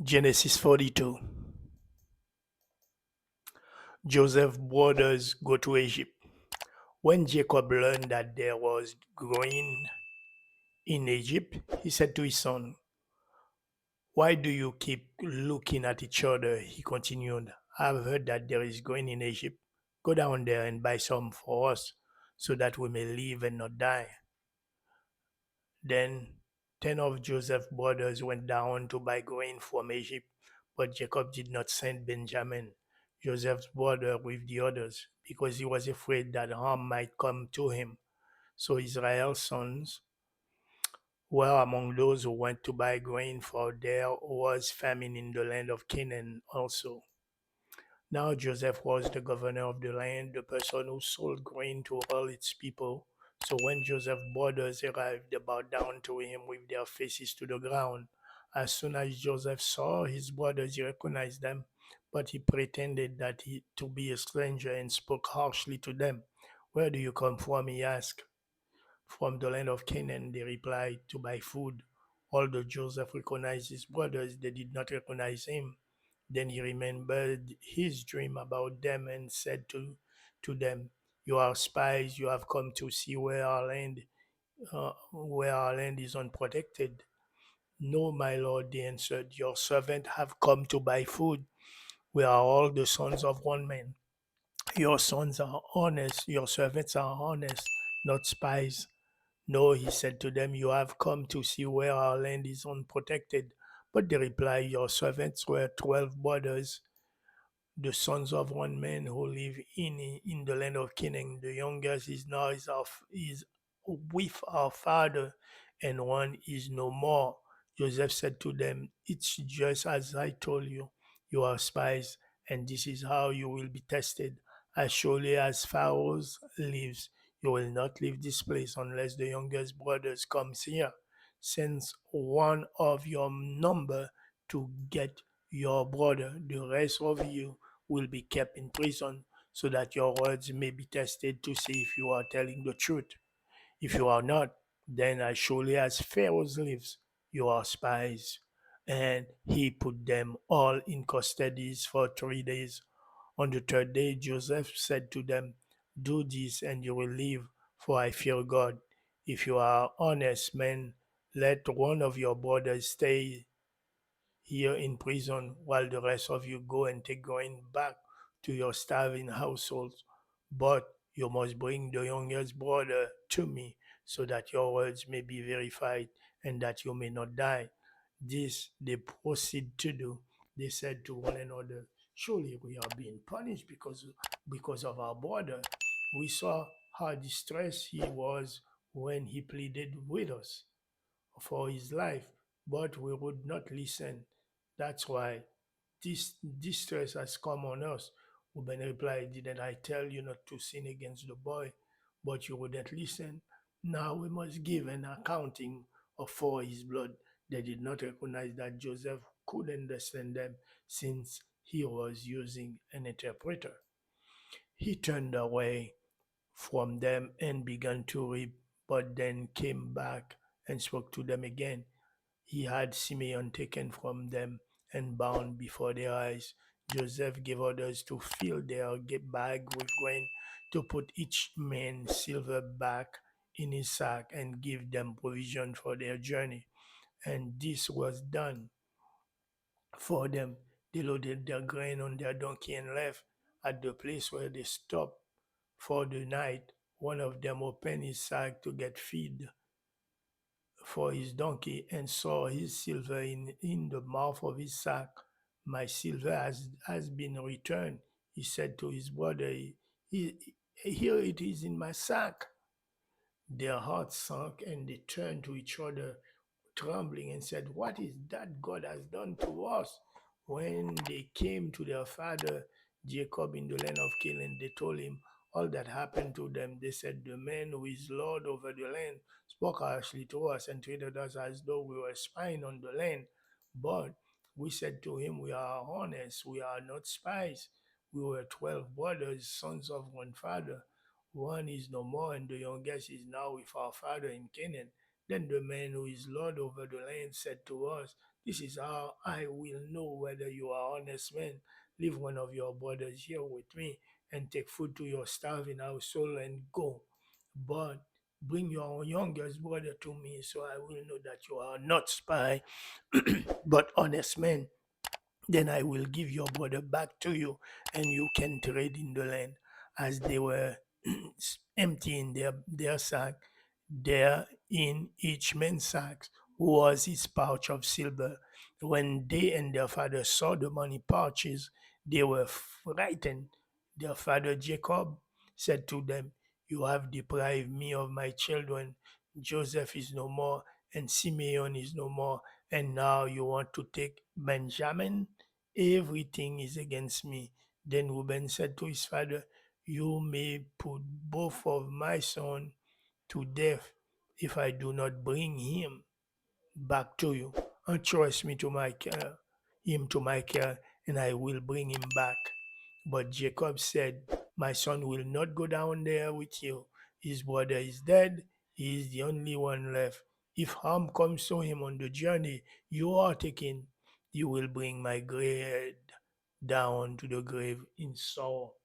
Genesis 42. Joseph's brothers go to Egypt. When Jacob learned that there was grain in Egypt, he said to his son, "Why do you keep looking at each other?" He continued, "I've heard that there is grain in Egypt. Go down there and buy some for us, so that we may live and not die." Then 10 of Joseph's brothers went down to buy grain from Egypt, but Jacob did not send Benjamin, Joseph's brother, with the others, because he was afraid that harm might come to him. So Israel's sons were among those who went to buy grain, for there was famine in the land of Canaan also. Now Joseph was the governor of the land, the person who sold grain to all its people. So when Joseph's brothers arrived, they bowed down to him with their faces to the ground. As soon as Joseph saw his brothers, he recognized them, but he pretended to be a stranger and spoke harshly to them. "Where do you come from?" he asked. "From the land of Canaan," they replied, "to buy food." Although Joseph recognized his brothers, they did not recognize him. Then he remembered his dream about them and said to them, "You are spies. You have come to see where our land is unprotected." "No, my lord," they answered. "Your servants have come to buy food. We are all the sons of one man. Your sons are honest. Your servants are honest, not spies." "No," he said to them, "you have come to see where our land is unprotected." But they replied, "Your servants were 12 brothers, the sons of one man who live in the land of Canaan. The youngest is now is with our father, and one is no more." Joseph said to them, "It's just as I told you. You are spies, and this is how you will be tested. As surely as Pharaoh lives, you will not leave this place unless the youngest brothers comes here. Send one of your number to get your brother. The rest of you will be kept in prison, so that your words may be tested to see if you are telling the truth. If you are not, then as surely as Pharaoh lives, you are spies." And he put them all in custody for 3 days. On the third day, Joseph said to them, "Do this and you will live, for I fear God. If you are honest men, let one of your brothers stay here in prison, while the rest of you go and take going back to your starving households. But you must bring the youngest brother to me, so that your words may be verified and that you may not die." This they proceed to do. They said to one another, "Surely we are being punished because of our brother. We saw how distressed he was when he pleaded with us for his life, but we would not listen. That's why this distress has come on us." Reuben replied, "Didn't I tell you not to sin against the boy? But you wouldn't listen. Now we must give an accounting for his blood." They did not recognize that Joseph could understand them, since he was using an interpreter. He turned away from them and began to weep, but then came back and spoke to them again. He had Simeon taken from them and bound before their eyes. Joseph gave orders to fill their bag with grain, to put each man's silver back in his sack, and give them provision for their journey. And this was done for them. They loaded their grain on their donkey and left. At the place where they stopped for the night, one of them opened his sack to get feed for his donkey, and saw his silver in the mouth of his sack. "My silver has been returned," he said to his brother. Here it is in my sack." Their hearts sunk, and they turned to each other, trembling, and said, "What is that God has done to us?" When they came to their father Jacob in the land of Canaan, they told him all that happened to them. They said, "The man who is Lord over the land spoke harshly to us and treated us as though we were spies on the land. But we said to him, 'We are honest, we are not spies. We were 12 brothers, sons of one father. One is no more, and the youngest is now with our father in Canaan.' Then the man who is Lord over the land said to us, This is how I will know whether you are honest man. Leave one of your brothers here with me and take food to your starving household and go. But bring your youngest brother to me so I will know that you are not spy, but honest man. Then I will give your brother back to you, and you can trade in the land. As they were emptying their sack, there in each man's sack was his pouch of silver. When they and their father saw the money pouches, they were frightened. Their father Jacob said to them, "You have deprived me of my children. Joseph is no more, and Simeon is no more, and now you want to take Benjamin? Everything is against me." Then Reuben said to his father, "You may put both of my sons to death if I do not bring him back to you. Entrust me to my care, him to my care, and I will bring him back." But Jacob said, "My son will not go down there with you. His brother is dead. He is the only one left. If harm comes to him on the journey you are taking, you will bring my grave down to the grave in sorrow."